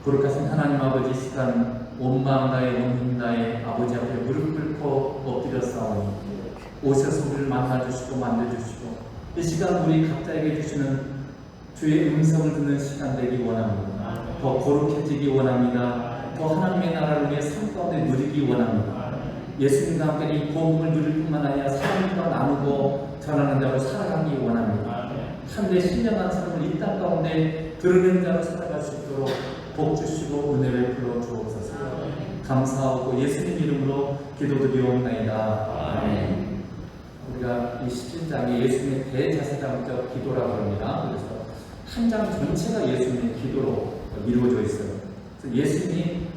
거룩하신 하나님 아버지, 이 시간 온 마음 다해 온 힘 다해 아버지 앞에 무릎 꿇고 엎드려 싸우니 오셔서 우리를 만나주시고 만져주시고 이 시간 우리 각자에게 주시는 주의 음성을 듣는 시간 되기 원합니다. 더 거룩해지기 원합니다. 더 하나님의 나라를 위해 삶 가운데 누리기 원합니다. 예수님과 함께 이 복음을 누릴 뿐만 아니라 사람들과 나누고 전하는 자로 살아가기 원합니다. 한데 신령한 삶을 이 땅 가운데 드러낸 자로 살아갈 수 있도록 복 주시고 은혜 베풀어 주옵소서. 감사하고 예수님 이름으로 기도드리옵나이다. 아멘. 우리가 이 17장에 예수님의 대자세장적 기도라고 합니다. 그래서 한 장 전체가 예수님의 기도로 이루어져 있어요. 그래서 예수님이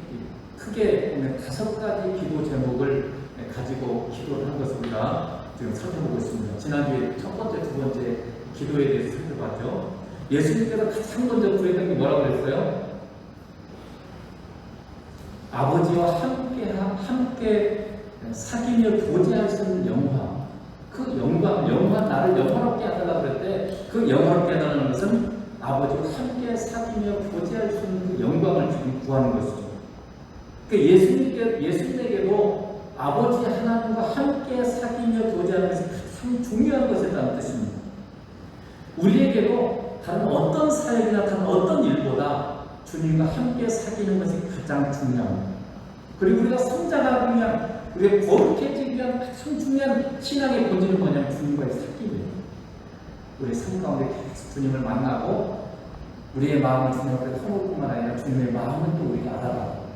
크게 보면 5가지 기도 제목을 가지고 기도를 한 것을 우리가 지금 살펴보고 있습니다. 지난주에 첫 번째, 두 번째 기도에 대해서 살펴봤죠. 예수님께서 가장 먼저 구했던 게 뭐라고 그랬어요? 아버지와 함께 사귀며 교제할 수 있는 영광. 그 영광, 나를 영화롭게 해달라고 그럴 때 그 영화롭게 해달라는 것은 아버지와 함께 사귀며 교제할 수 있는 그 영광을 지금 구하는 것이죠. 예수님에게도 아버지 하나님과 함께 사귀며 교제하는 것이 가장 중요한 것이라는 뜻입니다. 우리에게도 다른 어떤 사역이나 다른 어떤 일보다 주님과 함께 사귀는 것이 가장 중요합니다. 그리고 우리가 성장하기 위한, 우리가 거룩해지기 위한 가장 중요한 신앙의 본질은 뭐냐면 주님과의 사귐이에요. 우리 삶 가운데 계속 주님을 만나고 우리의 마음을 주님 앞에 터놓을 뿐만 아니라 주님의 마음을 또 우리가 알아가고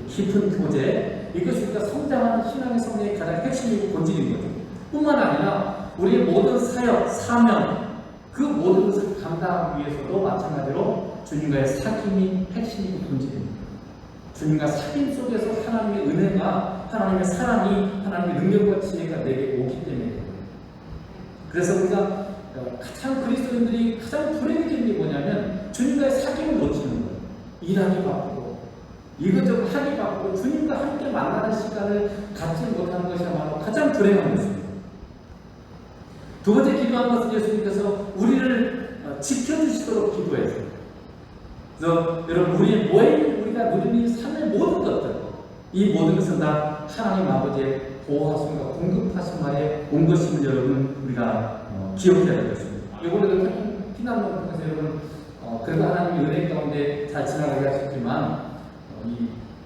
깊은 교제, 이것이 우리가 성장하는 신앙의 성장의 가장 핵심이고 본질인 거죠. 뿐만 아니라 우리의 모든 사역, 사명, 그 모든 것을 감당하기 위해서도 마찬가지로 주님과의 사귐이 핵심이고 본질입니다. 주님과 사귐 속에서 하나님의 은혜가, 하나님의 사랑이, 하나님의 능력과 지혜가 내게 오기 때문에 그래서 우리가 가장 그리스도인들이 가장 불행해지는 게 뭐냐면 주님과의 사귐을 놓치는 거예요. 일하기 바쁘고 이것저것 하기 바쁘고 주님과 함께 만나는 시간을 갖지 못하는 것이야말로 가장 불행한 것입니다. 두 번째 기도한 것은 예수님께서 우리를 지켜주시도록 기도했어요. 그래서 여러분 우리가 누리는 삶의 모든 것들, 이 모든 것은 다 하나님 아버지의 보호하심과 공급하심하에 온 것임을 여러분 우리가 기억해야 될 것입니다. 이번에도 피난민을 통해서 여러분 그래도 하나님의 은혜 가운데 잘 지나가게 하셨지만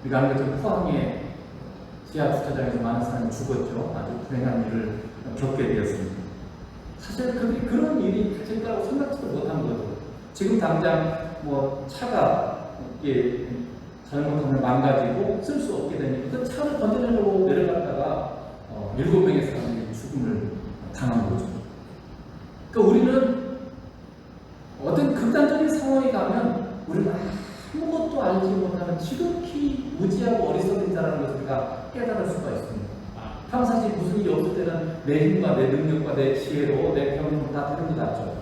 우리가 아는 것처럼 포항에 지하 주차장에서 많은 사람이 죽었죠. 아주 불행한 일을 겪게 되었습니다. 사실 그런 일이 닥칠까라고 생각지도 못한 거죠. 지금 당장 차가 잘못하면 망가지고 쓸 수 없게 되니까 그 차를 건져내려고 내려갔다가 7명의 사람이 죽음을 당한 거죠. 그러니까 우리는 어떤 극단적인 상황에 가면 우리는 아무것도 알지 못하는 지극히 무지하고 어리석은 자라는 것을 우리가 깨달을 수가 있습니다. 평상시 무슨 일이 없을 때는 내 힘과 내 능력과 내 지혜로 내 경험으로 다 되는 것 같죠.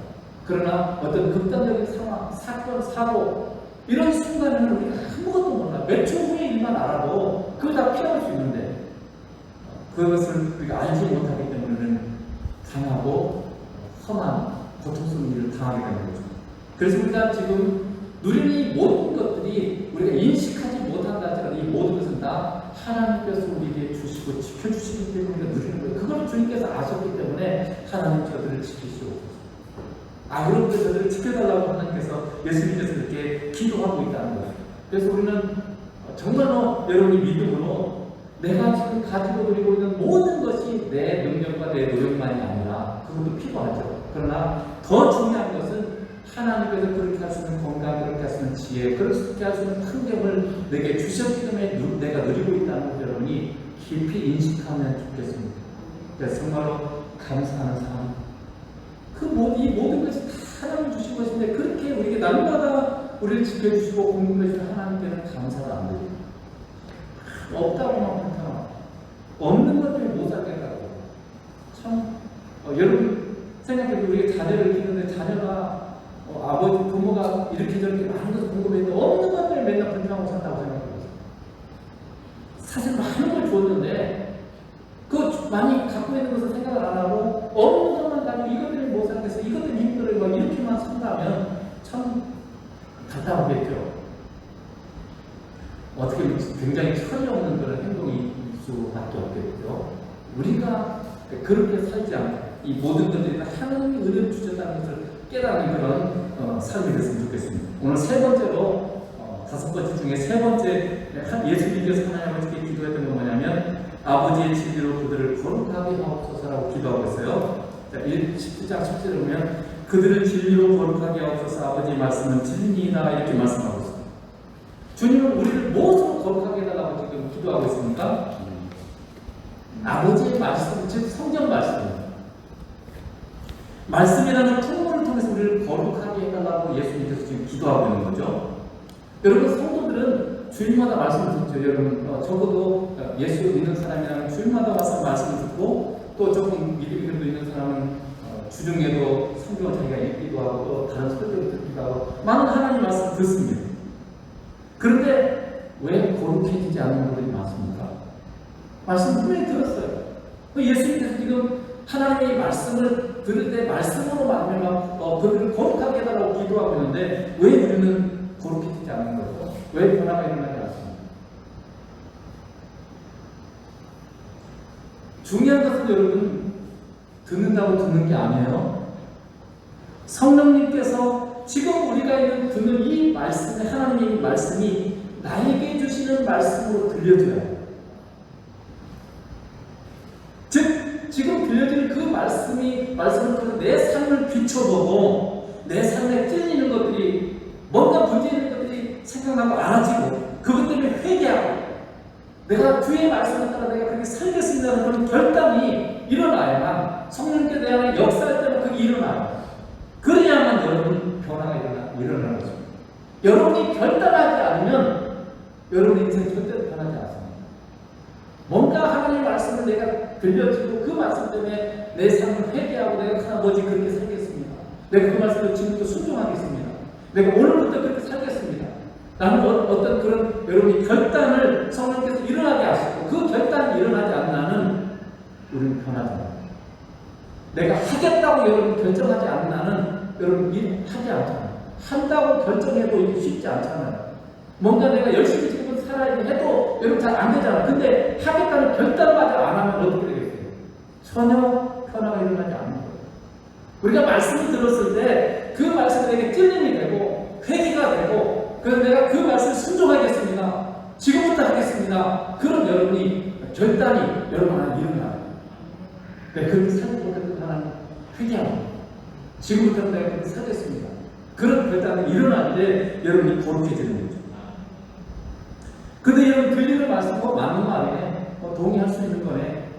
그러나 어떤 극단적인 상황, 사건, 사고 이런 순간에는 우리가 아무것도 몰라. 몇 초 후의 일만 알아도 그걸 다 피할 수 있는데 그것을 우리가 알지 못하기 때문에는 강하고 험한 고통스러운 일을 당하게 되는 거죠. 그래서 우리가 지금 누리는 이 모든 것들이 우리가 인식하지 못한다 할지라도 이 모든 것은 다 하나님께서 우리에게 주시고 지켜주시기 때문에 누리는 거예요. 그걸 주님께서 아셨기 때문에 하나님 저들을 지키시옵소서. 그런데 저들을 지켜달라고 하나님께서 예수님께서 이렇게 기도하고 있다는 거예요. 그래서 우리는 정말로 여러분이 믿음으로 내가 지금 가지고 누리고 있는 모든 것이 내 능력과 내 노력만이 아니라 그것도 필요하죠. 그러나 더 중요한 것은 하나님께서 그렇게 할 수 있는 건강, 그렇게 할 수 있는 지혜, 그렇게 할 수 있는 환경을 내게 주셨기 때문에 내가 누리고 있다는 것 여러분이 깊이 인식하면 좋겠습니다. 그래서 정말로 감사하는 삶. 이 모든 것이 다 하나님 주신 것인데 그렇게 우리에게 날마다 우리를 지켜주시고 공급해주는 하나님께는 감사가 안 됩니다. 없다고만 불평하고 없는 것 때문에 못 살겠다고. 참 여러분 생각해도 우리가 자녀를 키우는데 자녀가 아버지 부모가 이렇게 저렇게 많은 것을 공급했는데 없는 것 때문에 맨날 불평하고 산다고 생각해보세요. 사실 많은 걸 줬는데 그 많이 갖고 있는 것을 생각을 안 하고 없는 것만 가지고 이것 때문에 못 살겠어, 이것 때문에 힘들어요, 막 이렇게만 산다면 참 답답하겠죠. 어떻게 보면 굉장히 철이 없는 그런 행동일 수밖에 없겠죠. 우리가 그렇게 살지 않고 이 모든 것들이 하나님이 은혜를 주셨다는 것을 깨닫는 그런 삶이 됐으면 좋겠습니다. 오늘 세 번째로 5번째 중에 세 번째 예수님께서 하나님 아버지께 기도했던 건 뭐냐면 아버지의 진리로 그들을 거룩하게 하옵소서라고 기도하고 있어요. 17장 10절에 보면 그들을 진리로 거룩하게 하옵소서 아버지의 말씀은 진리이다 이렇게 말씀하고 있습니다. 주님은 우리를 무엇으로 거룩하게 해달라고 지금 기도하고 있습니까? 아버지의 말씀, 즉 성경 말씀입니다. 말씀이라는 통로를 통해서 우리를 거룩하게 해달라고 예수님께서 지금 기도하고 있는 거죠. 여러분 성도들은 주일마다 말씀을 듣죠. 여러분 적어도 예수 믿는 사람이라면 주일마다 와서 말씀을 듣고 또 조금 믿음도 있는 사람은 주중에도 성경을 자기가 읽기도 하고 또 다른 설교를 듣기도 하고 많은 하나님 말씀을 듣습니다. 그런데 왜 거룩해지지 않는 분들이 많습니까? 말씀 분명히 들었어요. 예수님께서 지금 하나님의 말씀을 들을 때 말씀으로 말미암아 그들을 거룩하게 해달라고 기도하고 있는데 왜 우리는 거룩해지지 않는 거죠? 왜 변화가 일어나지 않습니까? 중요한 것은 여러분 듣는다고 듣는 게 아니에요. 성령님께서 지금 우리가 듣는 이 말씀이 하나님의 말씀이 나에게 주시는 말씀으로 들려줘야 해요. 즉 지금 들려주는 그 말씀을 통해서 내 삶을 비춰보고 내 삶에 찔리는 것들이 뭔가 문제 있는 것들이 생각나고 알아지고 그것 때문에 회개하고 내가 주의 말씀을 따라 내가 그렇게 살겠습니다는 그런 결단이 일어나야만 성령께 대한 역사할 때는 그게 일어나요. 그래야만 여러분 변화가 일어나는 거죠. 여러분이 결단하지 않으면 여러분 인생 절대로 변하지 않습니다. 뭔가 하나님의 말씀을 내가 들려주고 그 말씀 때문에 내 삶을 회개하고 내가 하나버지 그렇게 살겠습니다. 내가 그 말씀을 지금부터 순종하겠습니다. 내가 오늘부터 그렇게 살겠습니다. 나는 어떤 그런 여러분이 결단을 성령께서 일어나게 하시고 그 결단이 일어나지 않는 한은 우리는 변하지 않아요. 내가 하겠다고 여러분 결정하지 않는 한은 여러분 일 하지 않잖아요. 한다고 결정해도 이게 쉽지 않잖아요. 뭔가 내가 열심히 지금 살아야 해도 여러분 잘 안 되잖아요. 근데 하겠다는 결단까지 안 하면 어떻게 되겠어요? 전혀 변화가 일어나지 않는 거예요. 우리가 말씀을 들었을 때 그 말씀이 내게 찔림이 되고 회개가 되고 그래서 내가 그 말씀을 순종하겠습니다. 지금부터 하겠습니다. 그런 여러분이 결단이 여러분 안에 일어나요. 그렇게 살지 못했던 하나님 회개합니다. 지금부터 내가 그렇게 살겠습니다. 그런 결단이 일어날 때 여러분이 거룩해지는 거죠. 근데 여러분 들리는 말씀 맞는 말이네. 동의할 수 있는 거네.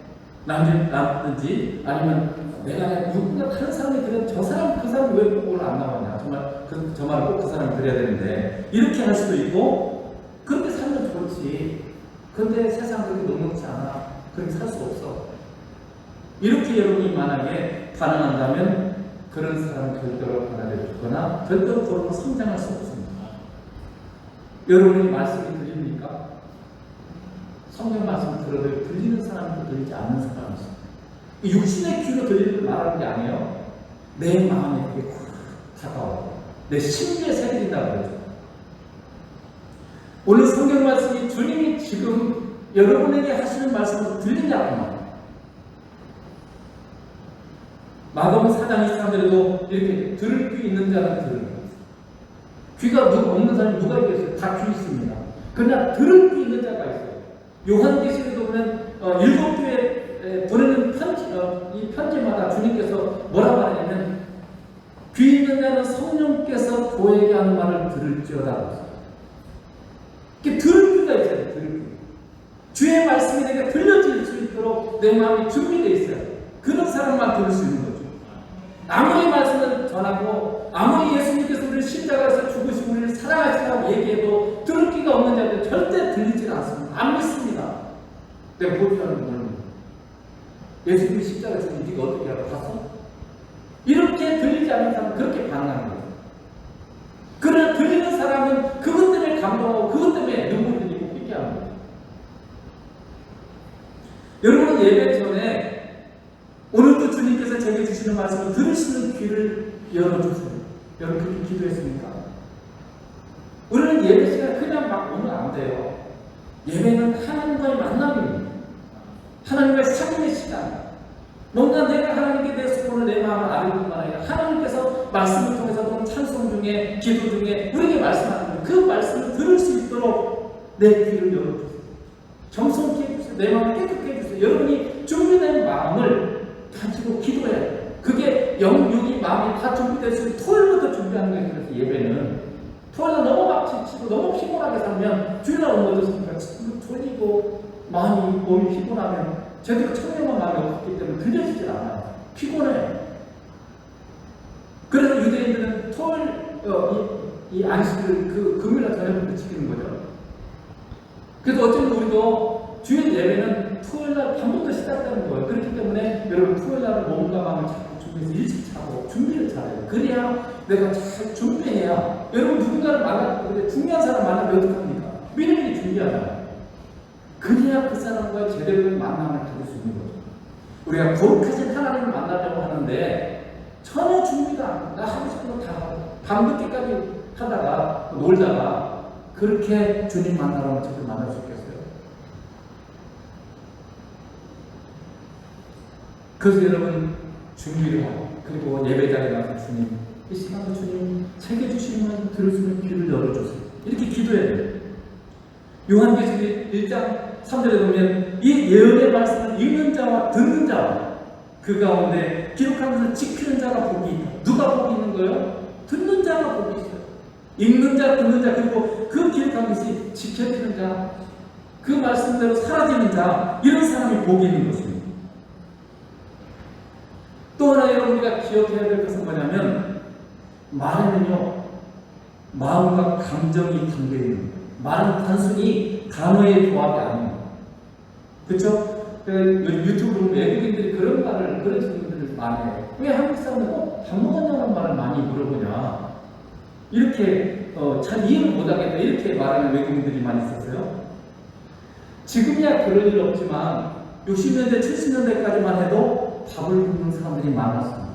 남든지 아니면 내가 누군가 다른 사람이 들으면 저 사람 그 사람이 왜 오늘 안 나왔냐. 정말 저 말을 꼭 그 사람이 들어야 되는데 이렇게 할 수도 있고 그렇게 살면 좋지. 근데 세상 그렇게 녹록지 않아. 그렇게 살 수 없어. 이렇게 여러분이 만약에 반응한다면 그런 사람은 절대로 받아들여주거나 절대로 거룩으로 성장할 수 없습니다. 여러분이 말씀이 들립니까? 성경 말씀을 들어도 들리는 사람도 들리지 않는 사람이 있습니다. 육신의 귀로 들리는 걸 말하는 게 아니에요. 내 마음에 그게 다가와요. 내 심리에 새겨진다고 그러죠. 오늘 성경 말씀이 주님이 지금 여러분에게 하시는 말씀으로 들리냐고 말이에요. 마가복음 4장 23절에도 이렇게 들을 귀 있는 자는 들으라. 귀가 없는 사람이 누가 있겠어요? 다 귀 있습니다. 그러나 들을 귀 있는 자가 있어요. 요한계시록에도 보면 7교회에 보내는 이 편지마다 주님께서 뭐라고 하냐면 귀 있는 자는 성령께서 그에게 하는 말을 들을지어다. 이렇게 들을 귀가 있어요. 들을 귀. 주의 말씀이 내게 들려질 수 있도록 내 마음이 준비되어 있어요. 그런 사람만 들을 수 있는 거죠. 아무리 말씀을 전하고 아무리 예수님께서 우리를 십자가에서 죽으시고 우리를 사랑하시라고 얘기해도 들을 귀가 없는 자들 절대 들리지 않습니다. 안 믿습니다. 내가 보여주라는 걸 예수님이 십자가에서 네가 어떻게 알아? 봤어? 이렇게 들리지 않는 사람은 그렇게 반응하는 거예요. 그러나 들리는 사람은 그것 때문에 감동하고 그것 때문에 눈물을 흘리고 회개하는 거예요. 여러분은 예배 전에 오늘도 주님께서 제게 주시는 말씀을 들으시는 귀를 열어주세요. 여러분 그렇게 기도했습니까? 우리는 예배 시간 그냥 막 오면 안 돼요. 예배는 하나님과의 만남입니다. 하나님과의 사귐의 시간. 뭔가 내가 하나님께 내 소원을 내 마음을 아는 뿐만 아니라 하나님께서 말씀을 통해서 또는 찬송 중에 기도 중에 우리에게 말씀하는 그 말씀을 들을 수 있도록 내 귀를 열어주세요. 겸손케 해주세요. 내 마음을 깨끗게 해주세요. 여러분이 준비된 마음을 가지고 기도해야 돼요. 그게 영육이 마음이 다 준비됐을 때 토요일부터 준비하는 거예요. 그래서 예배는 토요일날 너무 막 지치고 너무 피곤하게 살면 주일날 온 것도 졸리고 몸이 피곤하면 제대로 청렴한 마음이 없기 때문에 들려지질 않아요. 피곤해. 그래서 유대인들은 토요일 이 안식일을 그 금요일날 저녁부터 지키는 거죠. 그래서 어쩌면 우리도 주일 예배는 토요일날 밤부터 시작되는 거예요. 그렇기 때문에 여러분 토요일날은 몸과 마음을 자꾸 준비해서 일찍 자고 준비를 잘해요. 그래야 내가 잘 준비해야 여러분 누군가를 만나고 중요한 사람 만나면 어떡합니까? 미리미리 준비하잖아요. 그래야 그 사람과의 제대로 된 만남을 가질 수 있는 거죠. 우리가 거룩하신 하나님을 만나려고 하는데 전혀 준비가 안 돼. 나 하고 싶은 거 다 하고 밤늦게까지 하다가 놀다가 그렇게 주님 만나러 어떻게 만날 수 있겠어요? 그래서 여러분 준비를 하고 그리고 예배자리에 가서 주님 이 시간에 주님 챙겨주시면 들을 수 있는 귀를 열어주세요. 이렇게 기도해야 돼요. 요한계시록 1장 3절에 보면 이 예언의 말씀을 읽는 자와 듣는 자와 그 가운데 기록하면서 지키는 자가 복이 있다. 누가 복이 있는 거예요? 듣는 자가 복이 있어요. 읽는 자, 듣는 자, 그리고 그 기록하면서 지켜지는 자, 그 말씀대로 사라지는 자, 이런 사람이 복이 있는 것입니다. 또 하나 여러분 우리가 기억해야 될 것은 뭐냐면 말에는요 마음과 감정이 담겨있는 거예요. 말은 단순히 단어의 조합이 아닙니다. 그렇죠? 유튜브 보면 외국인들이 그런 말을 그런 친구들을 많이 해요. 왜 한국 사람은 밥 먹었냐는 말을 많이 물어보냐? 이렇게 잘 이해를 못하겠다 이렇게 말하는 외국인들이 많이 있었어요. 지금이야 그런 일 없지만 60년대 70년대까지만 해도 밥을 굶는 사람들이 많았습니다.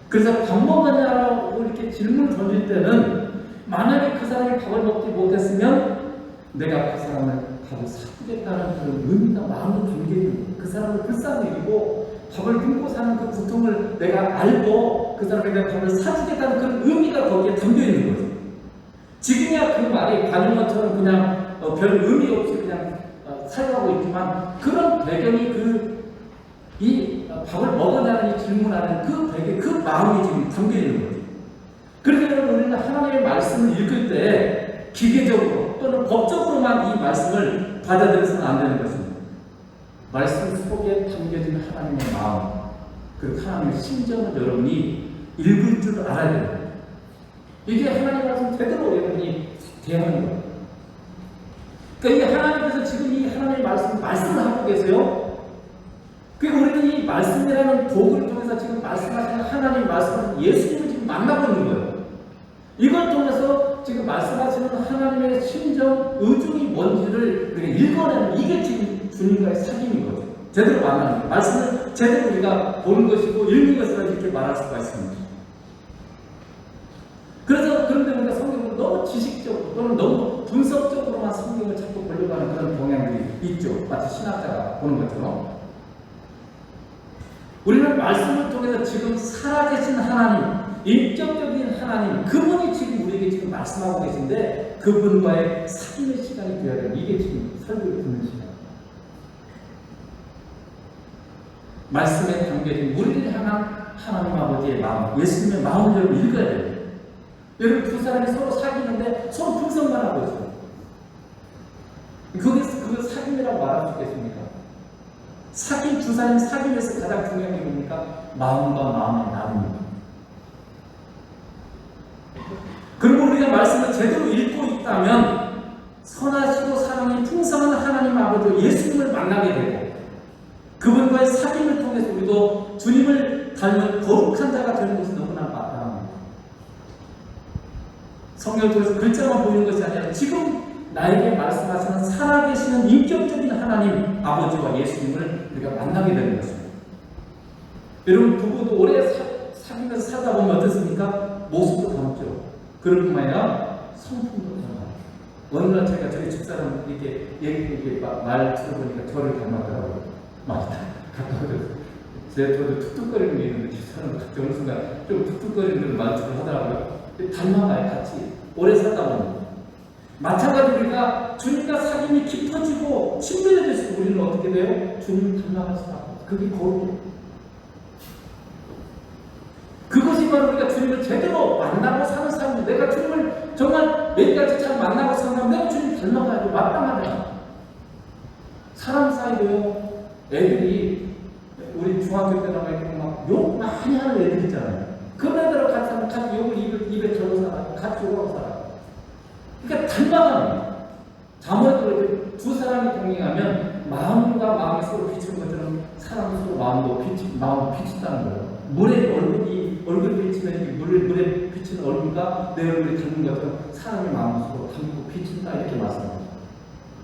그래서 밥 먹었냐라고 이렇게 질문을 던질 때는 만약에 그 사람이 밥을 먹지 못했으면 내가 그 사람을 밥을 사주겠다는 그런 의미나 마음을 담기는 그 사람을 불쌍히 여기고 밥을 굶고 사는 그 고통을 내가 알고 그 사람에게 밥을 사주겠다는 그런 의미가 거기에 담겨 있는 거죠. 지금이야 그 말이 관용어처럼 그냥 별 의미 없이 그냥 사용하고 있지만 그런 배경이 이 밥을 먹었냐는 이 질문하는 그 배경, 그 마음이 지금 담겨 있는 거죠. 그러니까 우리는 하나님의 말씀을 읽을 때 기계적으로 또는 법적으로만 이 말씀을 받아들여서는 안 되는 것입니다. 말씀 속에 담겨진 하나님의 마음, 그 하나님의 심정을 여러분이 읽을 줄 알아야 됩니다. 이게 하나님 말씀 제대로 여러분이 대하는 거예요. 그러니까 이 하나님께서 지금 이 하나님의 말씀을 하고 계세요. 그리고 우리는 이 말씀이라는 도구를 통해서 지금 말씀하시는 하나님 말씀은 예수님을 지금 만나고 있는 거예요. 이걸 통해서 지금 말씀하시는 하나님의 심정, 의중이 뭔지를 우리가 읽어내는 이게 지금 주님과의 사귐인 거죠. 제대로 만나는 거예요. 말씀을 제대로 우리가 보는 것이고 읽는 것이라 이렇게 말할 수가 있습니다. 그래서 그런데 우리가 성경을 너무 지식적으로 또는 너무 분석적으로만 성경을 자꾸 보려고 하는 그런 경향들이 있죠. 마치 신학자가 보는 것처럼. 우리는 말씀을 통해서 지금 살아계신 하나님, 인격적인 하나님, 그분이 지금 우리에게 지금 말씀하고 계신데 그분과의 사귐의 시간이 되어야 돼요. 이게 지금 설교를 듣는 시간. 말씀에 담겨진 우리를 향한 하나님 아버지의 마음, 예수님의 마음을 여러분 읽어야 돼요. 여러분 두 사람이 서로 사귀는데 서로 분석만 하고 있어요. 그걸 사귐이라고 말할 수 있겠습니까? 두 사람이 사귐에서 가장 중요한 게 뭡니까? 마음과 마음의 나눔입니다. 그리고 우리가 말씀을 제대로 읽고 있다면 선하시고 사랑이 풍성한 하나님 아버지 예수님을 만나게 되고 그분과의 사귐을 통해서 우리도 주님을 닮은 거룩한 자가 되는 것이 너무나 마땅합니다. 성경을 통해서 글자만 보이는 것이 아니라 지금 나에게 말씀하시는 살아계시는 인격적인 하나님 아버지와 예수님을 우리가 만나게 되는 것입니다. 여러분 부부도 오래 사귀면서 살다 보면 어떻습니까? 모습도 닮죠. 그럴 뿐만 아니라 성품도 닮아요. 어느 날 제가 저희 집사람 이렇게 말 들어보니까 저를 닮았더라고요. 많이 가까워져서. 저도 툭툭거리는 게 있는데 집사람은 갑자기 어느 순간 좀 툭툭거리는 말투를 하더라고요. 닮아가요, 같이. 오래 살다 보면. 마찬가지로 우리가 주님과 사귐이 깊어지고 친밀해질수록 우리는 어떻게 돼요? 주님 닮아갈 수밖에 없어요. 그게 거룩이에요. 그것이 바로 우리가 주님을 제대로 만나고 사는 삶입니다. 내가 주님을 정말 매일같이 잘 만나고 사는 사람, 내가 주님 닮아가야 돼. 마땅하다. 사람 사이도요, 애들이 우리 중학교 때 나가 있고 막 욕 많이 하는 애들 있잖아요. 그런 애들하고 같이 하면 같이 욕을 입에 절로 살아. 같이 욕하고 살아. 그러니까 닮아가는 거예요. 자모도 두 사람이 동행하면 마음과 마음이 서로 비치는 것처럼 사람도 서로 마음도 비친다는 거예요. 물에 얼굴이 비치면 물에 비치는 얼굴과 내 얼굴이 닮는 것처럼 사람의 마음도 서로 닮고 비친다 이렇게 말씀합니다.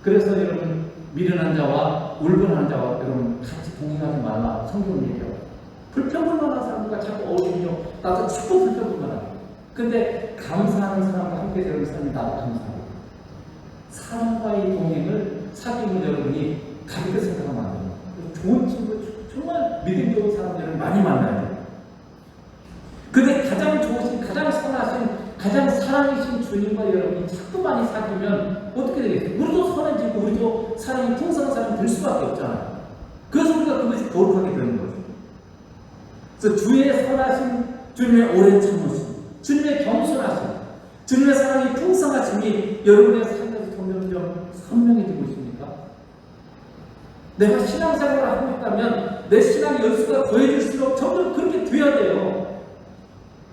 그래서 여러분 미련한 자와 울분한 자와 여러분 같이 동행하지 말라 성경은 얘기해요. 불평불만한 사람과 자꾸 어울리며 나도 자꾸 불평불만하고 근데 감사하는 사람과 함께 되는 사람이 나도 감사하고 사람과의 동행을 사귐을 여러분이 가볍게 생각하면 안 돼요. 좋은 친구 정말 믿음 좋은 사람들을 많이 만나야 돼요. 근데 가장 좋으신 가장 선하신 가장 사랑이신 주님과 여러분이 자꾸 많이 사귀면 어떻게 되겠어요? 우리도 선해지고 우리도 사랑이 풍성한 사람이 될 수밖에 없잖아요. 그래서 우리가 그것이 거룩하게 되는 거죠. 그래서 주의 선하심, 주님의 오랜 참으심, 주님의 겸손하심, 주님의 사랑이 풍성하심이 여러분의 삶에서 점점점 선명해지고 있습니까? 내가 신앙생활을 하고 있다면 내 신앙 연수가 더해질수록 점점 그렇게 돼야 돼요.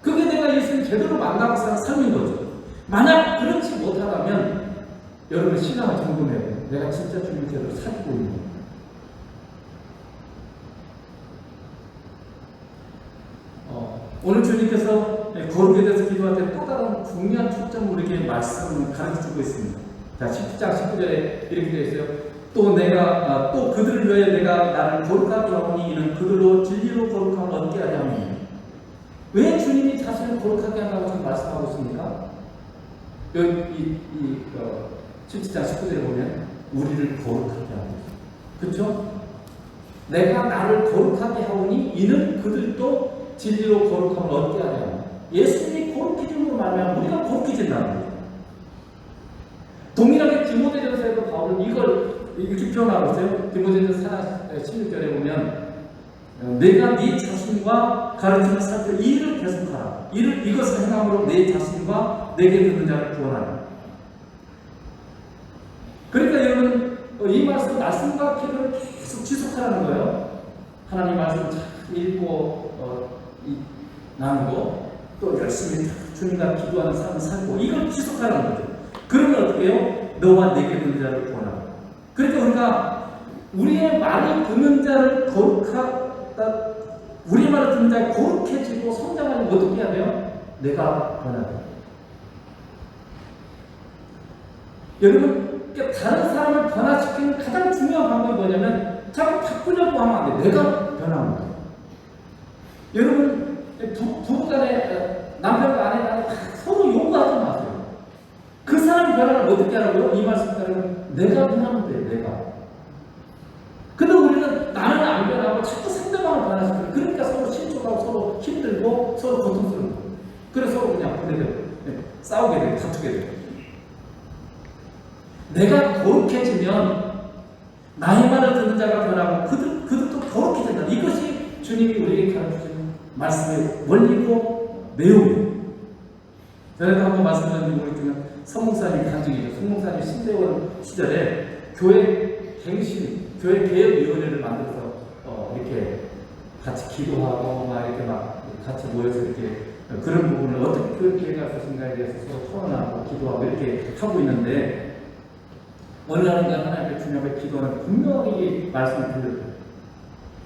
그게 내가 예수님 제대로 만나고 사는 삶인 거죠. 만약 그렇지 못하다면 여러분 신앙을 점검해야 돼요. 내가 진짜 주님 제대로 사귀고 있는 거예요. 오늘 주님께서 거룩에 대해서 기도할 때 또 다른 중요한 초점을 우리에게 말씀을 가르쳐주고 있습니다. 자, 10장 19절에 이렇게 되어 있어요. 또 그들을 위하여 내가 나를 거룩하게 하오니 이는 그들로 진리로 거룩함을 얻게 하려 함이니. 왜 주님이 자신을 거룩하게 한다고 지금 말씀하고 있습니까? 여기 17장 19절에 보면 우리를 거룩하게 하고 있어요. 그렇죠? 내가 나를 거룩하게 하오니 이는 그들도 진리로 거룩함을 얻게 하려. 예수님이 거룩해짐으로 말하면 우리가 거룩해진다는 거죠. 동일하게 디모데전서에도 바울은 이걸 이렇게 표현하고 있어요. 디모데전서 16절에 보면 내가 네 자신과 가르치는 살펴 이 일을 계속하라. 이것을 행함으로 내 자신과 내게 듣는 자를 구원하라. 그러니까 여러분 이 말씀과 기도를 계속 지속하라는 거예요. 하나님 말씀을 잘 읽고 나누고 또 열심히 주님과 기도하는 삶을 살고 이걸 지속하라는 거죠. 그러면 어떻게 해요? 너와 내게 듣는 자를 구원하라. 그러니까 우리가 우리의 말을 듣는 자를 거룩하다, 우리의 말을 듣는 자가 거룩해지고 성장하려면 어떻게 해야 돼요? 내가 변해야 돼요. 여러분, 다른 사람을 변화시키는 가장 중요한 방법이 뭐냐면 자꾸 바꾸려고 하면 안 돼. 내가 변하는 거예요. 여러분, 부부간에 남편과 아내가 서로 요구하지 마세요. 그 사람이 변화를 어떻게 하라고요? 이 말씀 따르면 내가 변하면 돼요. 내가. 근데 우리는 나는 안 변하고 자꾸 상대방을 변화시켜요. 그러니까 서로 실족하고 서로 힘들고 서로 고통스러운 거예요. 그래서 서로 그냥 분해되고 싸우게 되고 다투게 되고. 내가 거룩해지면 나의 말을 듣는 자가 변하고 그들도 거룩해진다. 이것이 주님이 우리에게 가르쳐주는 말씀의 원리고 내용이에요. 전에도 한번 말씀드렸는데 모르겠지만 성목사님 간증이죠. 성목사님 신대원 시절에 교회 개혁위원회를 만들어서 이렇게 같이 기도하고 막 이렇게 막 같이 모여서 이렇게 그런 부분을 어떻게 그 기회가 있으신가에 대해서 서로 토론하고 기도하고 이렇게 하고 있는데 어느 날인가 하나님의 주님 앞에 기도하는 분명히 말씀을 드렸어요.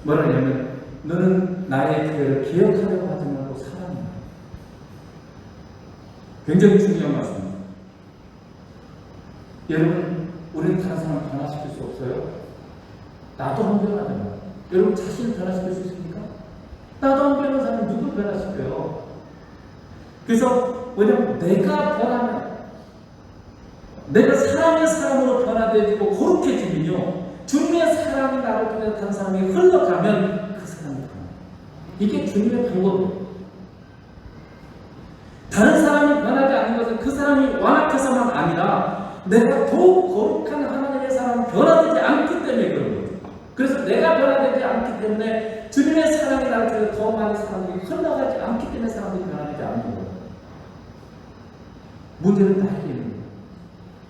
뭐라 하냐면 너는 나의 교회를 기억하려고 하지 말고 사랑해. 굉장히 중요한 말씀입니다. 여러분, 우리는 다른 사람을 변화시킬 수 없어요. 나도 안 변하잖아요. 여러분 자신을 변화시킬 수 있습니까? 나도 안 변하는 사람은 누굴 변화시켜요? 그래서 뭐냐면 내가 변하면 내가 사랑의 사람으로 변화되고 거룩해지면요, 주님의 사랑이 나를 통해서 다른 사람이 흘러가면 그 사람이 변합니다. 이게 주님의 방법이에요. 다른 사람이 변하지 않는 것은 그 사람이 완악해서만 아니라 내가 더욱 거룩한 하나님의 사람은 변화되지 않기 때문에 그런 거죠. 그래서 내가 변화되지 않기 때문에 주님의 사랑이 나를 통해서 더 많은 사람들이 흘러가지 않기 때문에 사람들이 변화되지 않는 거예요. 문제는 나에게 있는 거예요.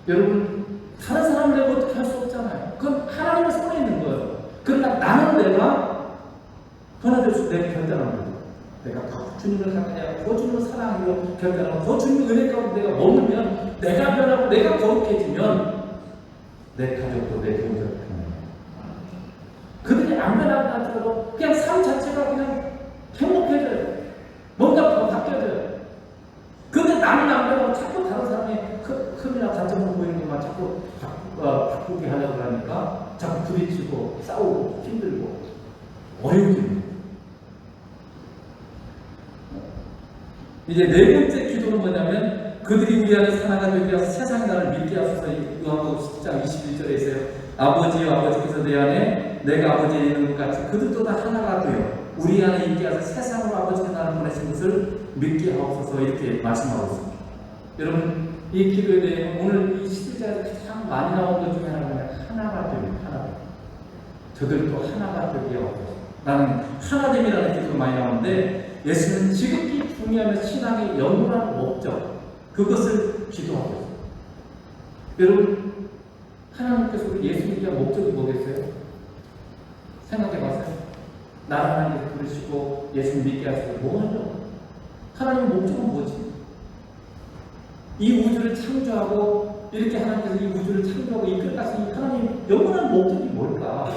여러분, 다른 사람을 내가 어떻게 할 수 없잖아요. 그건 하나님의 손에 있는 거예요. 그러나 나는 내가 변화될 수, 내가 결단하는 거예요. 내가 더 주님을 사랑하냐, 더 주님을 사랑하고 결단하고 더 주님의 은혜 가운데 내가 머물면, 내가 변하고 내가 거룩해지면 내 가족도 내 교회도 변해요. 그들이 안 변한다 하더라도 그냥 삶 자체가 그냥 행복해져요. 뭔가 더 바뀌어져요. 근데 나는 안 변하고 자꾸 다른 사람의 흠이나 단점을 보이는 것만 자꾸 바꾸게 하려고 하니까 자꾸 부딪히고 싸우고 힘들고 어려워집니다. 이제 네 번째 기도는 뭐냐면, 그들이 우리 안에 하나가 되기 위해서 세상이 나를 믿게 하소서. 요한복음 10장 21절에 있어요. 아버지여, 아버지께서 내 안에 내가 아버지에 있는 것 같이 그들도 다 하나가 되어 우리 안에 있게 하셔서 세상으로 아버지가 나를 보내신 것을 믿게 하옵소서, 이렇게 말씀하고 있습니다. 여러분, 이 기도에 대해 오늘 이 11절에서 가장 많이 나온 것 중에 하나가 하나가 되고, 하나가 저들도 하나가 되게 하옵소서. 나는 하나됨이라는 기도가 많이 나오는데, 예수는 지극히 중요한 신앙의 영원한 목적, 그것을 기도하고 있어요. 여러분, 하나님께서 우리 예수님께 대한 목적이 뭐겠어요? 생각해봤어요? 나를 하나님께서 부르시고 예수님 믿게 하시고 뭐하죠? 하나님의 목적은 뭐지? 이 우주를 창조하고 이렇게 하나님께서 이 우주를 창조하고 이끌어가신 하나님 영원한 목적이 뭘까?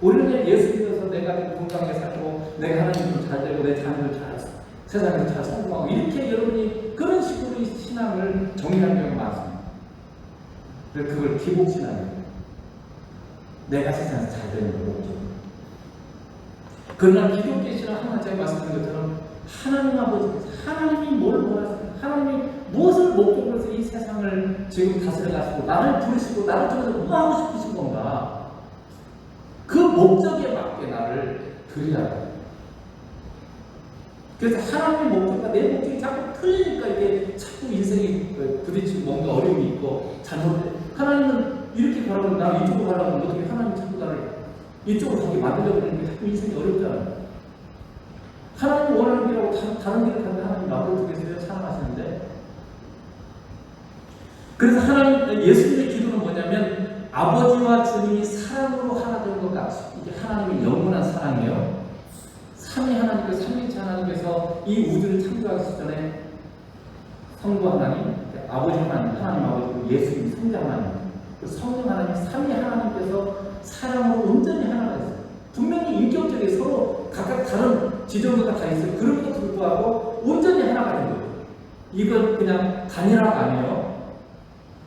우리는 예수 믿어서 내가 건강하게 살고 내가 하나님도 잘 되고 내 자녀도 잘 세상에서 잘 성공하고 이렇게 여러분이 그런 식으로 이 신앙을 정의하는 경우가 많습니다. 그래서 그걸 기복신앙이에요. 내가 세상에서 잘 되는 걸 목적. 그러나 기독교 신앙 하나 제가 말씀드린 것처럼 하나님 아버지께서 하나님이 뭘 원하세요? 하나님이 무엇을 목적으로 해서 이 세상을 지금 다스려 가시고 나를 부르시고 나를 통해서 뭐 하고 싶으신 건가? 그 목적에 맞게 나를 드려야 돼요. 그래서 하나님의 목적과 내 목적이 자꾸 틀리니까 이게 자꾸 인생이 부딪히고 뭔가 어려움이 있고 잘못돼. 하나님은 이렇게 가라고 나는 이쪽으로 가라고 어떻게 하나님 자꾸 나를 이쪽으로 가게 만들려고 하는 게 자꾸 인생이 어렵잖아요. 하나님 원하는 길하고 다른 길을 가면 하나님 나를 두겠어요? 사랑하시는데. 그래서 하나님, 예수님의 기도는 뭐냐면 아버지와 주님이 사랑으로 하나 되는 것 같이, 이게 하나님의 영원한 사랑이에요. 삼위 하나님께서, 삼위일체 하나님께서 이 우주를 창조하기 전에 성부 하나님, 아버지 하나님, 하나님 아버지, 예수님, 성자 하나님, 그 성령 하나님, 삼위 하나님께서 사랑으로 온전히 하나가 됐어요. 분명히 인격적인 서로 각각 다른 지정도가 다 있어요. 그럼에도 불구하고 온전히 하나가 된 거예요. 이건 그냥 단일화가 아니에요.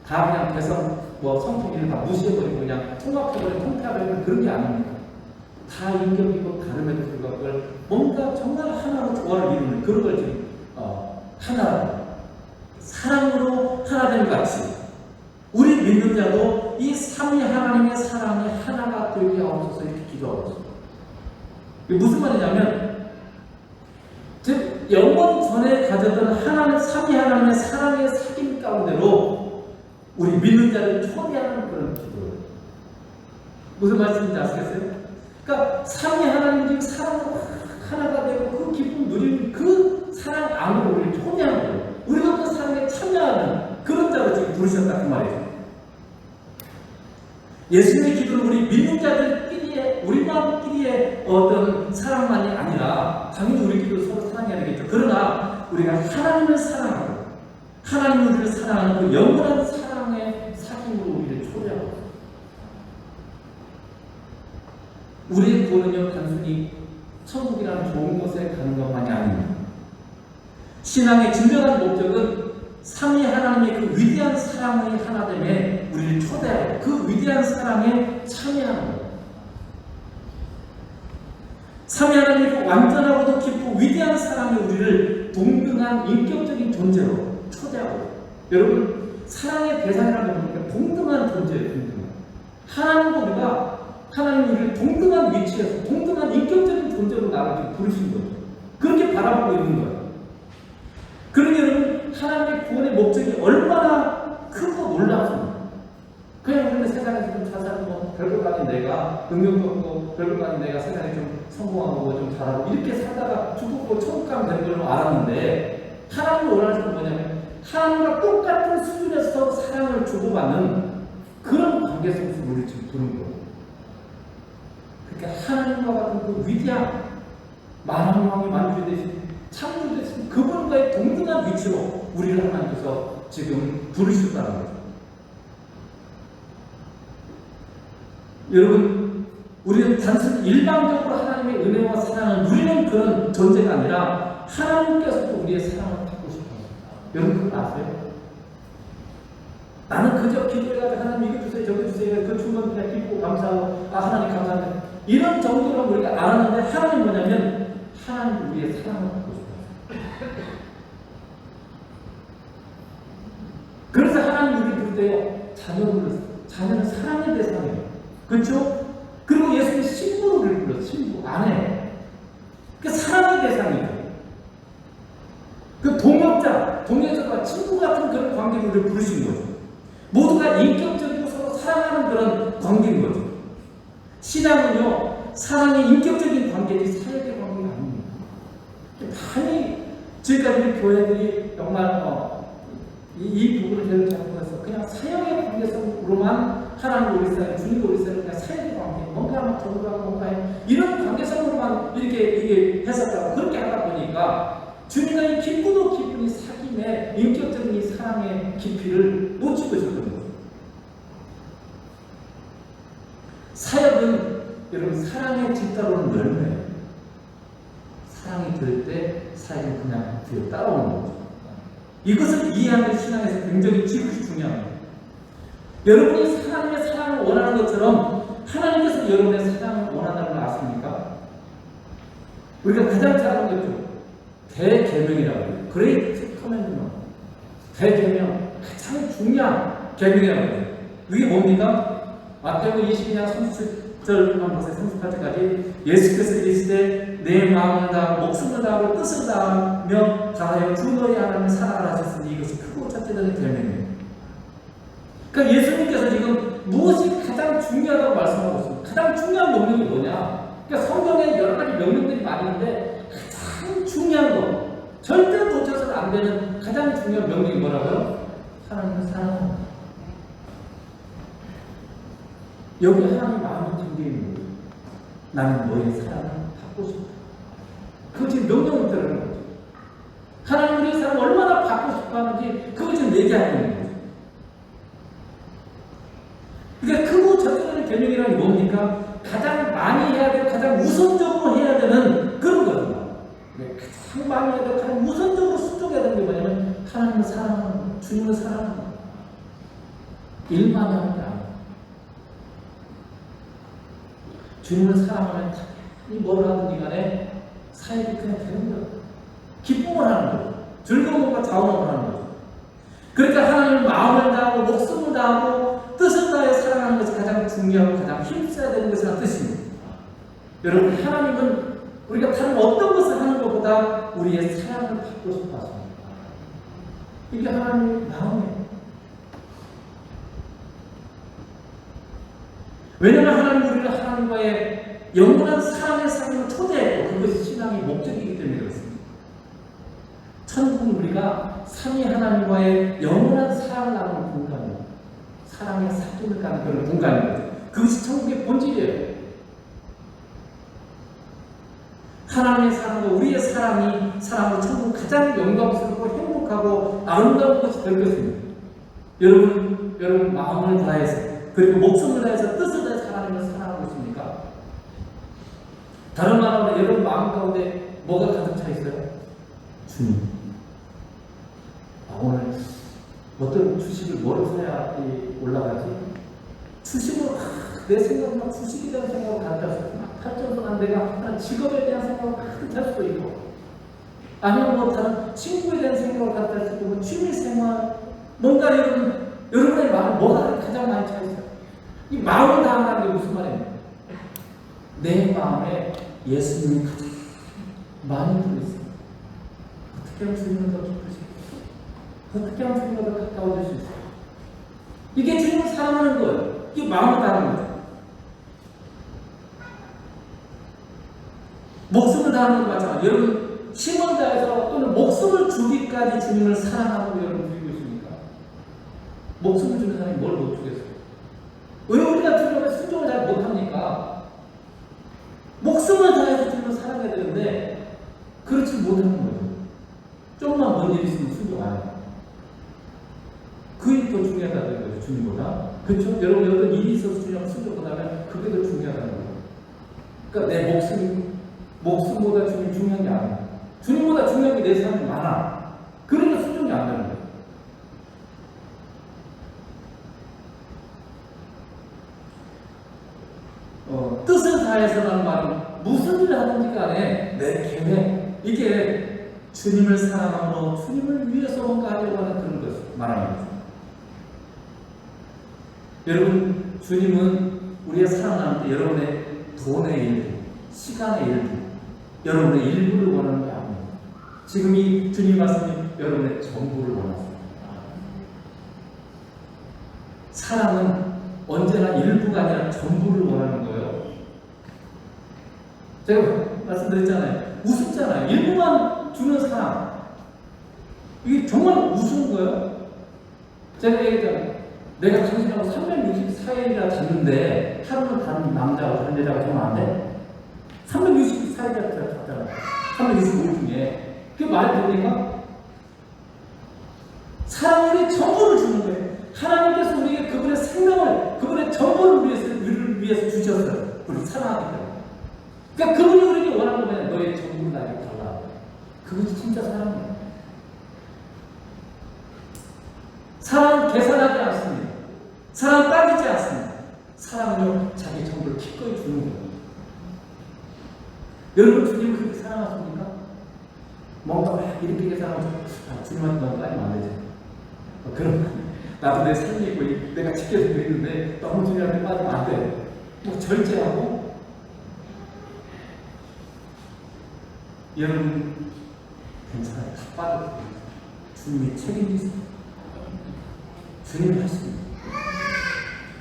다 그냥 대성, 성품을 다 무시해버리고 그냥 통합해버리고 통폐합해버리고 그런 게 아닙니다. 다 인격이고 다름에도 불구하고 뭔가 정말 하나로 조화를 이루는 그런 걸 지금 하나로 사랑으로 하나 된 같이 우리 믿는 자도 이 삼위 하나님의 사랑이 하나가 되게 하옵소서 이렇게 기도하고 있습니다. 이게 무슨 말이냐면 즉 영원 전에 가졌던 하나님 삼위 하나님의 사랑의 사귐 가운데로 우리 믿는 자를 초대하는 그런 기도예요. 무슨 말씀인지 아시겠어요? 그러니까 삼위 하나님 지금 사랑으로 하나가 되고 그 기쁨 누리는 그 사랑 안으로 우리를 초대하는 거예요. 우리도 그 사랑에 참여하는 그런 자로 지금 부르셨다 그 말이에요. 예수님의 기도는 우리 믿는 자들끼리의 우리만끼리의 어떤 사랑만이 아니라 당연히 우리끼리도 서로 사랑해야 되겠죠. 그러나 우리가 하나님을 사랑하고 하나님 우리를 사랑하는 그 영원한 사랑의 사귐으로 우리를 초대하고 있어요. 우리의 구원은요 단순히 천국이라는 좋은 곳에 가는 것만이 아닙니다. 신앙의 진정한 목적은 삼위 하나님의 그 위대한 사랑의 하나됨에 우리를 초대하고 그 위대한 사랑에 참여하는 거예요. 삼위 하나님의 그 완전하고도 깊고 위대한 사랑이 우리를 동등한 인격적인 존재로 초대하고 있어요. 여러분 사랑의 대상이라는 건 뭡니까? 동등한 존재예요. 동등한. 하나님과 우리가 하나님 우리를 동등한 위치에서 동등한 인격적인 존재로 나를 부르신 거죠. 그렇게 바라보고 있는 거예요. 그러니 여러분 하나님의 구원의 목적이 얼마나 크고 놀랍습니다. 그냥 우리는 세상에서 좀 잘 살고 별것 아닌 내가 능력도 없고 별것 아닌 내가 세상에 좀 성공하고 좀 잘하고 이렇게 살다가 죽고 천국 가면 되는 걸로 알았는데 하나님이 원하는 건 뭐냐면 하나님과 똑같은 수준에서 사랑을 주고받는 그런 관계 속에서 우리 지금 부른 거예요. 그러니까 하나님과 같은 그 위대한 만왕의 왕이 만주되신 창조되신 그분과의 동등한 위치로 우리를 하나님께서 지금 부르셨다는 거죠. 여러분, 우리는 단순히 일방적으로 하나님의 은혜와 사랑을 누리는 그런 존재가 아니라 하나님께서도 우리의 사랑을 받고 싶어요. 여러분 그거 아세요? 나는 그저 기도해가지고 하나님 이거 주세요 저거 주세요 그 주면 그냥 기쁘고 감사하고 하나님 감사합니다 이런 정도로 우리가 알았는데 하나님 뭐냐면 하나님 우리의 사랑을 받고 싶어요. 그래서 하나님 우리 부를 때요 자녀는 사랑의 대상이에요. 그렇죠? 그리고 예수님이 신부로 우리를 불렀어요. 신부, 아내. 그 사랑의 대상이에요. 그 동역자와 친구 같은 그런 관계로 우리를 부르신 거죠. 모두가 인격적이고 서로 사랑하는 그런 관계인 거죠. 신앙은요, 사랑의 인격적인 관계지 사역의 관계가 아닙니다. 많이 지금까지 교회들이 정말 이 부분을 계속 잡고서 그냥 사역의 관계성으로만 하나님 우리 사람, 주님 우리 사람 그냥 사역의 관계, 뭔가 막 정부하고 뭔가 이런 관계성으로만 이게 해석하고 그렇게 하다 보니까 주님과 이 기쁘도 기쁜 이 사귐의 인격적인 이 사랑의 깊이를 놓치고 있었던 거죠. 사역은 여러분 사랑의 뒤따르는 열매예요. 사랑이 들 때 사역은 그냥 뒤에 따라오는 거죠. 이것을 이해하는 신앙에서 굉장히 중요합니다. 여러분이 하나님의 사랑을 원하는 것처럼 하나님께서 여러분의 사랑을 원한다는 걸 아십니까? 우리가 가장 잘 아는 거죠. 대계명이라고 해요. 그레이트 커맨드먼트. 대계명. 가장 중요한 계명이라고 해요. 이게 뭡니까? 마태복음 22장 37절 한번 보세요. 38절까지 예수께서 이르시되 내 마음을 다하고 목숨을 다하고 뜻을 다하며 다하여 주 너희 하나님을 사랑을 하셨으니 이것이 크고 첫째되는 계명이에요. 그러니까 예수님께서 지금 무엇이 가장 중요하다고 말씀하고 있습니다. 가장 중요한 명령이 뭐냐? 그러니까 성경에 여러 가지 명령들이 많이 있는데 가장 중요한 거, 절대 놓쳐서는 안 되는 가장 중요한 명령이 뭐라고요? 하나님을 사랑합니다. 여기 하나님 마음이 담겨 있는 거예요. 나는 너의 사랑을 받고 싶다. 그거 지금 명령을 들어가는 거죠. 하나님 우리의 사랑을 얼마나 받고 싶어 하는지 그거 지금 얘기하고 있는 거죠. 그러니까 크고 첫째되는 계명이라는 게 뭡니까? 가장 많이 해야 되고 가장 우선적으로 해야 되는 그런 거죠. 가장 많이 해야 되고 가장 우선적으로 순종해야 되는 게 뭐냐면 하나님을 사랑하는, 주님을 사랑하는 거. 일만 하는 게 아니에요. 주님을 사랑하면 당연히 뭘 하든지 간에 사역이 그냥 되는 거예요. 기쁨을 하는 거예요. 즐거움과 자원을 하는 거예요. 그러니까 하나님을 마음을 다하고 목숨을 다하고 뜻을 다해 사랑하는 것이 가장 중요하고 가장 힘써야 되는 것이라는 뜻입니다. 여러분 하나님은 우리가 다른 어떤 것을 하는 것보다 우리의 사랑을 받고 싶어 하십니다. 이게 하나님의 마음이에요. 왜냐하면 하나님 우리를 하나님과의 영원한 사랑의 삶으로 초대했고 그것이 신앙의 목적이기 때문에 그렇습니다. 천국은 우리가 삼위 하나님과의 영원한 사랑을 나누는 공간이에요. 사랑의 사귐을 가는 그런 공간입니다. 그것이 천국의 본질이에요. 하나님의 사랑과 우리의 사랑으로 천국은 가장 영광스럽고 행복하고 아름다운 것이 될 것입니다. 여러분 마음을 다해서 그리고 목숨을 다해서 뜻을 다해서 하나님을 사랑하고 있습니까? 다른 말로 여러분 마음 가운데 뭐가 가득 차 있어요? 주님. 오늘 어떤 주식을 뭐를 사야 올라가지? 주식으로 내 생각만 주식에 대한 생각을 가득 찼어요. 발전소한 내가 직업에 대한 생각을 가득 찰 수도 있고 아니면 다른 친구에 대한 생각을 가득 찰 수도 있고 취미생활 뭔가 여러분의 이 마음을 다한다는 게 무슨 말이에요? 내 마음에 예수님이 가장 많이 들어있어요. 어떻게 하면 주님을 더 기쁘실까요? 어떻게 하면 주님과 더 가까워질 수 있어요? 이게 주님을 사랑하는 거예요. 이게 마음을 다하는 거예요. 목숨을 다하는 거 마찬가지. 여러분 힘을 다해서 또는 목숨을 주기까지 주님을 사랑하고 여러분 드리고 있습니까? 목숨을 주는 사람이 뭘 못 주겠어요? 왜 우리가 주님의 순종을 잘 못합니까? 목숨을 다해서 주님을 사랑해야 되는데 그렇지 못하는 거예요. 조금만 뭔 일 있으면 순종 안 해요. 그 일이 더 중요하다는 거죠. 주님보다. 그렇죠? 여러분 어떤 일이 있어서 주님을 순종하면 그게 더 중요하다는 거예요. 그러니까 내 목숨보다 주님이 중요한 게 아니야. 주님보다 중요한 게 내 삶이 많아. 그러니까 순종이 안 되는 거예요. 뜻을 다해서라는 말은 무슨 일을 하든지 간에 내 계획, 이게 주님을 사랑함으로 주님을 위해서 뭔가 하려고 하는 그런 것을 말하는 거죠. 여러분, 주님은 우리의 사랑하는 때 여러분의 돈의 일부, 시간의 일부, 여러분의 일부를 원하는 게 아니에요. 지금 이 주님 말씀이 여러분의 전부를 원하십니다. 사랑은 언제나 일부가 아니라 전부를 원하는 거예요. 제가 말씀드렸잖아요. 우습잖아요. 일부만 주는 사랑. 이게 정말 우스운 거예요. 제가 얘기했잖아요. 내가 당신하고 364일이나 잤는데 하루는 다른 남자와 다른 여자가 전화 안 돼? 364일이나 잤잖아요. 365일 중에. 그게 말이 됩니까? 사랑의 전부를 주는 거예요. 하나님께서 우리에게 그분의 생명을, 그분의 전부를 위해서 주셨어요. 우리 사랑하기 때문에. 그러니까 그분이 우리에게 원하는 거면 너의 전부를 나에게 달라. 그것이 진짜 사랑이에요. 사랑은 계산하지 않습니다. 사랑은 따지지 않습니다. 사랑은요, 자기 전부를 기꺼이 주는 거예요. 여러분, 주님을 그렇게 사랑하십니까? 뭔가 이렇게 계산하면 주님한테 너무 빠지면 안 되죠. 그럼 나도 내 삶이 있고 내가 지켜서 있는데 너무 주님한테 빠지면 안 돼. 뭐 절제하고. 여러분 괜찮아요. 다 빠져도 주님이 책임지세요. 주님이 하십니다.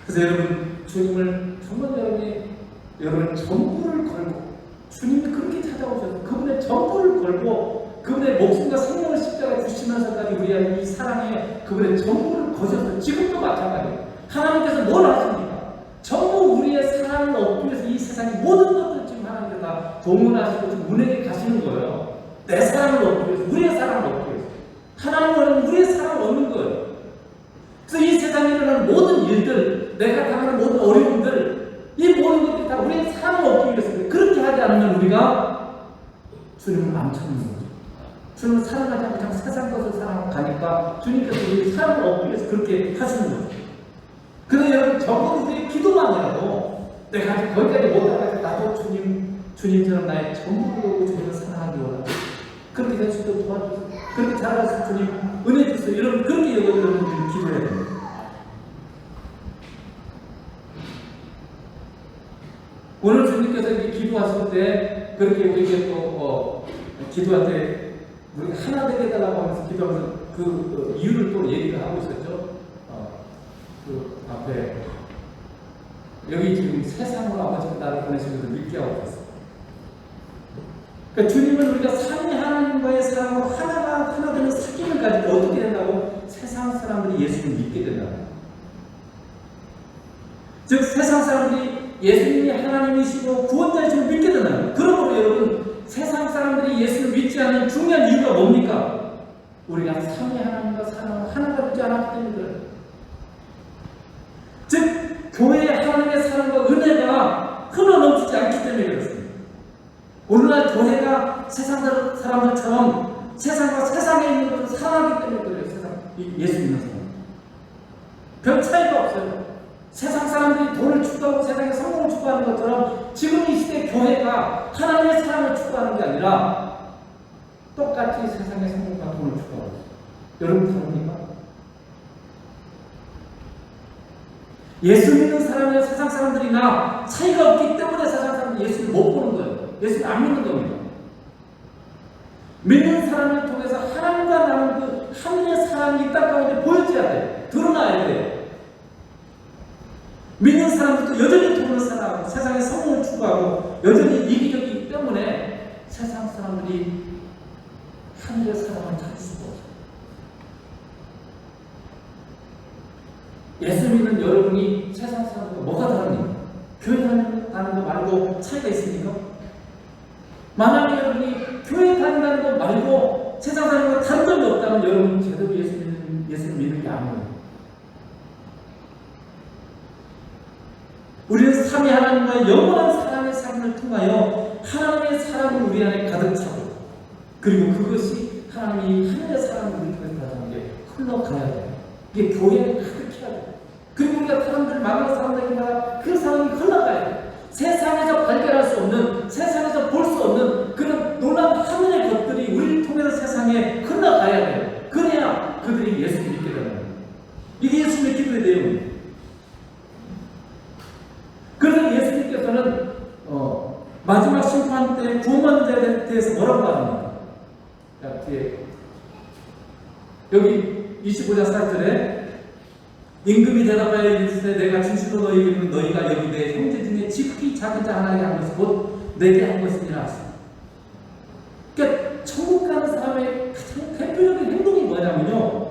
그래서 여러분 주님을 정말 여러분 전부를 걸고 주님이 그렇게 찾아오셔서 그분의 전부를 걸고 그분의 목숨과 생명을 십자가에 주시면서까지 우리의 이 사랑에 그분의 전부를 거셔서 지금도 마찬가지예요. 하나님께서 뭘 하십니까? 전부 우리의 사랑을 얻기 위해서 이 세상의 모든 것들 지금 하나님께서 다 동원하시고 지금 운행에 가시는 거예요. 내 사랑을 얻기 위해서, 우리의 사랑을 얻기 위해서. 하나님은 우리의 사랑을 얻는 거예요. 그래서 이 세상에 일어나는 모든 일들, 내가 당하는 모든 어려움들, 이 모든 것들이 다 우리의 사랑을 얻기 위해서. 그렇게 하지 않으면 우리가 주님을 안 찾는 거죠. 주님을 사랑하지 않고 그냥 세상 것을 사랑하고 가니까 주님께서 우리 사랑을 얻기 위해서 그렇게 하시는 거죠. 그래서 여러분, 적어도 우리의 기도만이라도 내가 아직 거기까지 못 나가서 나도 주님처럼 나의 전부를 오고 주님을 사랑하기 원하고 그렇게 될 수 있도록 도와주세요. 그렇게 잘하셔서 주님 은혜 주세요. 여러분, 그렇게 여러분들이 기도해야 됩니다. 오늘 주님께서 이렇게 기도하실 때 그렇게 우리에게 또 기도할 때 우리가 하나 되게 해달라고 하면서 기도하면서 그 이유를 또 얘기를 하고 있었죠. 그 앞에 여기 지금 세상으로 아버지가 나를 보내시면서 믿게 하고 있어요. 그러니까 주님은 우리가 삼위 하나님과의 사랑으로 하나 되는 사귐을 가질 때 어떻게 된다고? 세상 사람들이 예수님을 믿게 된다고. 즉 세상 사람들이 예수님이 하나님이시고 구원자이심을 믿게 된다는 거예요. 그러므로 여러분, 세상 사람들이 예수를 믿지 않는 중요한 이유가 뭡니까? 우리가 삼위 하나님과 사랑을 하나가 되지 않았기 때문에 그래요. 즉 교회의 하나님의 사랑과 은혜가 흘러넘치지 않기 때문에 그렇습니다. 오늘날 교회가 세상 사람들처럼 세상과 세상에 있는 것을 사랑하기 때문에 그래요. 예수 믿는 사람 별 차이가 없어요. 세상 사람들이 돈을 추구하고 세상의 성공을 추구하는 것처럼 지금 이 시대 교회가 하나님의 사랑을 추구하는 게 아니라 똑같이 세상의 성공과 돈을 추구하고 있어요. 여러분 다릅니까? 예수 믿는 사람이나 세상 사람들이나 차이가 없기 때문에 세상 사람들이 예수를 못 보는 거예요. 예수를 안 믿는 겁니다. 믿는 사람을 통해서 하나님과 나는 그 하늘의 사랑이 이 땅 가운데 보여져야 돼요. 드러나야 돼요. 믿는 사람들도 여전히 돈을 사랑하고 세상의 성공을 추구하고 여전히 이기적이기 때문에 세상 사람들이 하늘의 사랑을 찾을 수가 없어요. 예수 믿는 여러분이 세상 사람들과 뭐가 다릅니까? 교회 다니는 거 말고 차이가 있습니까? 만약에 여러분이 교회 다닌다는 거 말고 세상 사는 거 다른 점이 없다면 여러분은 제대로 예수를 믿는 게 아니에요. 우리는 삼위 하나님과의 영원한 사랑의 삶을 통하여 하나님의 사랑을 우리 안에 가득 차고 그리고 그것이 하나님이 하늘의 사랑을 우리 통해 가져가는 게 흘러가야 돼요. 이게 교회에 가득해야 돼요. 그리고 우리가 사람들을 만나는 사람들마다 그 사랑이 흘러가야 돼요. 세상에서 발견할 수 없는, 세상에서 볼 수 없는 그런 놀라운 하늘의 것들이 우리를 통해서 세상에 흘러가야 돼요. 그래야 그들이 예수를 믿게 되는 거예요. 이게 예수 믿기도의 내용이에요. 그래서 예수님께서는 마지막 심판 때 구원받는 자에 대해서 뭐라고 말합니까? 뒤에 여기 25장 4절에 임금이 대답하여 이르시되 내가 진실로 너희에게 이르노니 너희가 여기 내 형제 중에 지극히 작은 자 하나에게 한 것이 곧 내게 한 것이니라 하시니. 그러니까 천국 가는 사람의 가장 대표적인 행동이 뭐냐면요,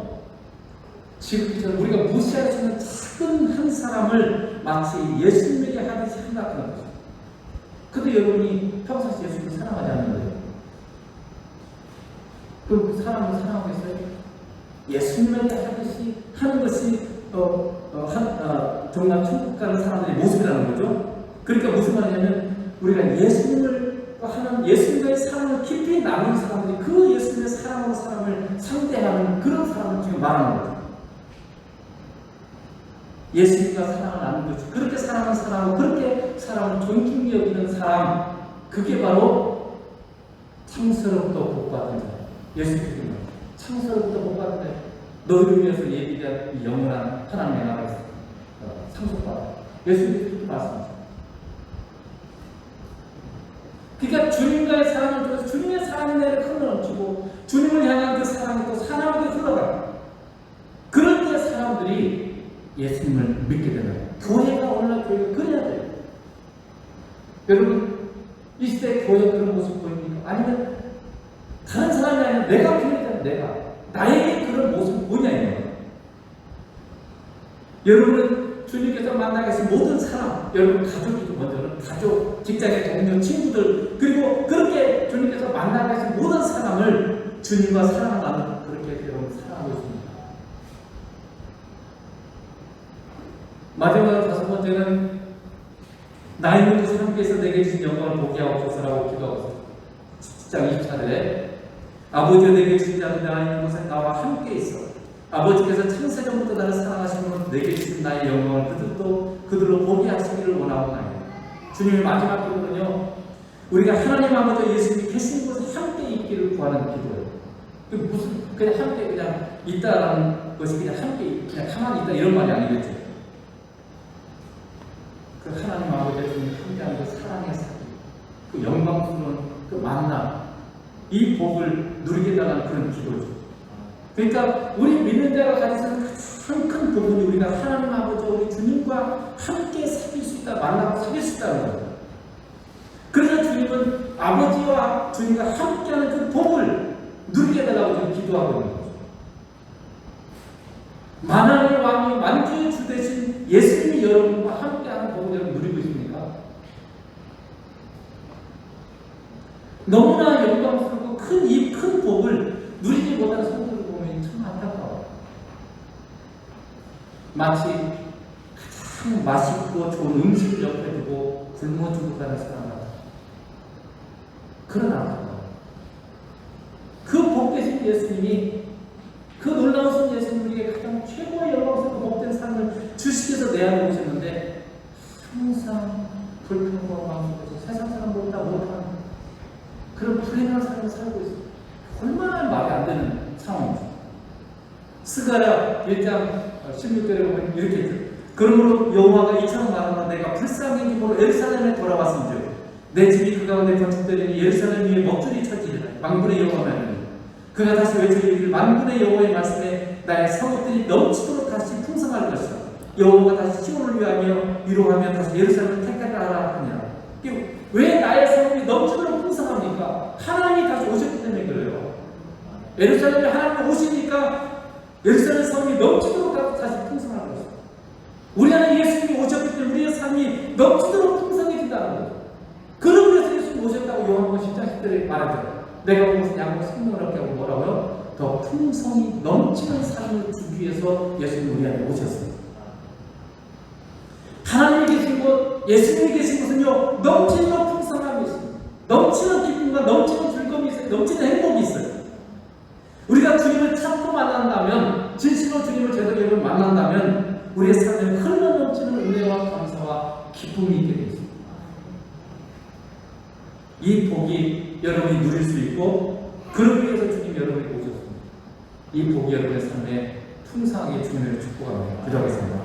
지극히 우리가 무시할 수 있는 작은 한 사람을 마치 예수님에게 하듯이 생각하는 거죠. 근데 여러분이 평상시 예수님을 사랑하지 않는 거예요. 그럼 그 사람을 사랑하겠어요? 예수님에게 하듯이 하는 것이 정말 천국 가는 사람들의 모습이라는 거죠. 그러니까 무슨 말이냐면 우리가 예수님을 하는 예수님과의 사랑을 깊이 나누는 사람들이 그 예수님의 사랑으로 사람을 상대하는 그런 사람을 지금 말하는 거죠. 예수님과 사랑을 나누는 거죠. 그렇게 사랑하는 사람하고 그렇게 사람을 존중히 여기는 사람, 그게 바로 창세로부터 복받은 자. 예수님께서 창세로부터 복받은 자. 너희를 위해서 예비된 영원한 하나님의 나라에서 상속받아. 예수님께서 말씀하셨습니다. 그러니까 주님과의 사랑을 통해서 주님의 사랑이 내를 흘러넘치고 주님을 향한 그 사랑이 또 사랑으로 흘러가요. 그럴 때 사람들이 예수님을 믿게 되는 거예요. 교회가 오늘날 교회가 그래야 돼요. 여러분, 이 시대에 교회 그런 모습 보입니까? 아니면 다른 사람이 아니라 내가 교회다, 내가. 나에게 그런 모습 보냐, 이거예요. 여러분은 주님께서 만나계신 모든 사람, 여러분 가족이죠. 먼저는 가족, 직장의 동료, 친구들, 그리고 그렇게 주님께서 만나계신 모든 사람을 주님과 사랑을 나누는 그렇게 여러분 사랑하고 있습니다. 마지막으로 다섯 번째는 나 있는 곳에 함께해서 내게 주신 영광을 보게 하옵소서라고 기도하고 있습니다. 10장 24절에 아버지가 내게 주신 자는 나 있는 곳에 나와 함께 있어. 아버지께서 창세전부터 나를 사랑하시므로 내게 주신 나의 영광을 그들로 보게 하시기를 원하옵나이다. 주님의 마지막 기도는요, 우리가 하나님 아버지와 예수님이 계신 곳에 함께 있기를 구하는 기도예요. 무슨 그냥 함께 그냥 있다라는 것이 그냥 함께 그냥 가만히 있다 이런 말이 아니겠죠. 그 하나님 아버지와 주님이 함께하는 그 사랑의 사기, 그 영광스러운 그 만남, 이 복을 누리게 달라는 그런 기도죠. 그러니까 우리 믿는 자가 가지고 있는 가장 큰 부분이 우리가 하나님 아버지와 우리 주님과 함께 사귈 수 있다, 만나고 사귈 수 있다는 거예요. 그래서 주님은 아버지와 주님과 함께하는 그 복을 누리게 달라고 지금 기도하고 있는 거죠. 만왕의 왕이 만주의 주 대신 예수님이 여러분과 함께하는 복을 여러분 누리고 있습니까? 너무나 영광스럽고 큰 복을 누리지 못하는 성도를 보면 참 안타까워요. 마치 가장 맛있고 좋은 음식을 옆에 두고 굶어 죽어가는 사람 같아요. 그런 안타까워요. 그 복 대신 예수님이, 그 놀라운 선 예수님에게 가장 최고의 영광스럽고 복된 삶을 주시께서 내 안에 오셨는데 항상 불평과 마음 속에서 세상 사람보다 못하는 그런 불행한 삶을 살고 있어요. 얼마나 말이 안 되는 상황이죠. 스가랴 1장 16절에 보면 이렇게 있죠. 그러므로 여호와가 이처럼 말하는 내가 불쌍히 기으로 예루살렘에 돌아왔은즉 내 집이 그 가운데 건축되리니 예루살렘 위에 먹줄이 쳐지리라. 만군의 여호와가 하느니 그가 다시 외치기를 만군의 여호와의 말씀에 나의 성읍들이 넘치도록 다시 풍성할 것이다. 여호와가 다시 시온을 위하며 위로하며 다시 예루살렘을 택하라 하니라. 왜 나의 성읍이 넘치도록 풍성합니까? 하나님이 다시 오셨기 때문에 그래요. 예루살렘에 하나님이 오시니까 예루살렘 성이 넘치도록 다시 풍성할 것이다. 우리 안에 예수님이 오셨기 때문에 우리의 삶이 넘치도록 풍성해진다는 거죠. 그러고 그래서 예수님이 오셨다고 요한복음 10장 10절에 말하죠. 내가 온 것은 양으로 생명을 얻게 하고 뭐라고요? 더 풍성이 넘치는 삶을 주기 위해서 예수님이 우리 안에 오셨습니다. 하나님이 계신 곳, 예수님이 계신 곳은요, 넘치는 풍성함이 있습니다. 넘치는 기쁨과 넘치는 즐거움이 있어요. 넘치는 행복이 있어요. 우리가 주님을 찾고 만난다면, 진실로 주님을 제대로 여러분 만난다면, 우리의 삶에 흘러넘치는 은혜와 감사와 기쁨이 있게 되어 있습니다. 이 복이 여러분이 누릴 수 있고, 그러기 위해서 주님 여러분이 오셨습니다. 이 복이 여러분의 삶에 풍성하게 주님을 축복합니다. 기도하겠습니다.